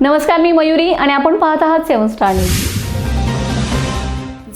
नमस्कार, मी मयुरी आणि आपण पाहत आहात 7 स्टार न्यूज।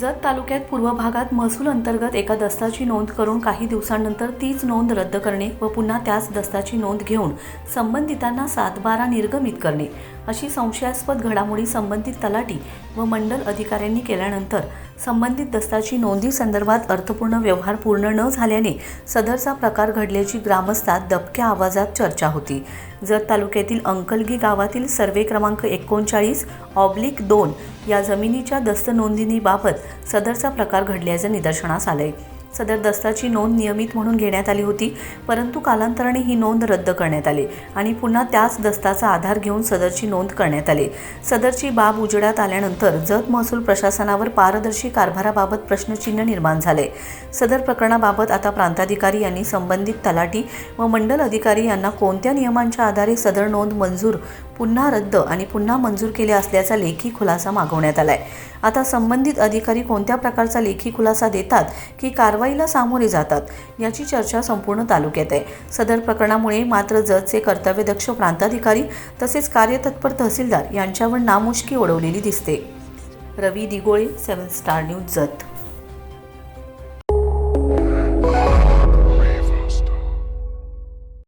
जत तालुक्यात पूर्व भागात महसूल अंतर्गत एका दस्ताची नोंद करून काही दिवसांनंतर तीच नोंद रद्द करणे व पुन्हा त्याच दस्ताची नोंद घेऊन संबंधितांना 7/12 निर्गमित करणे अशी संशयास्पद घडामोडी संबंधित तलाठी व मंडल अधिकाऱ्यांनी केल्यानंतर संबंधित दस्ताची नोंदी संदर्भात अर्थपूर्ण व्यवहार पूर्ण न झाल्याने सदरचा प्रकार घडल्याची ग्रामस्थात दबक्या आवाजात चर्चा होती। जत तालुक्यातील अंकलगी गावातील सर्वे क्रमांक 39/2 या जमिनीच्या दस्त नोंदणीबाबत सदरचा प्रकार घडल्याचे निदर्शनास आले। सदर दस्ताची नोंद नियमित म्हणून घेण्यात आली होती, परंतु कालांतराने ही नोंद रद्द करण्यात आली आणि पुन्हा त्याच दस्ताचा आधार घेऊन सदरची नोंद करण्यात आली। सदरची बाब उजेडात आल्यानंतर जत महसूल प्रशासनावर पारदर्शी कारभाराबाबत प्रश्नचिन्ह निर्माण झाले। सदर प्रकरणाबाबत आता प्रांताधिकारी यांनी संबंधित तलाठी व मंडल अधिकारी यांना कोणत्या नियमांच्या आधारे सदर नोंद मंजूर, पुन्हा रद्द आणि पुन्हा मंजूर केले असल्याचा लेखी खुलासा मागवण्यात आलाय। आता संबंधित अधिकारी कोणत्या प्रकारचा लेखी खुलासा देतात की कारवाईला सामोरे जातात याची चर्चा संपूर्ण तालुक्यात आहे। सदर प्रकरणामुळे मात्र जतचे कर्तव्यदक्ष प्रांताधिकारी तसेच कार्यतत्पर तहसीलदार यांच्यावर नामुष्की ओढवलेली दिसते। रवी दिगोळे, 7 स्टार न्यूज, जत।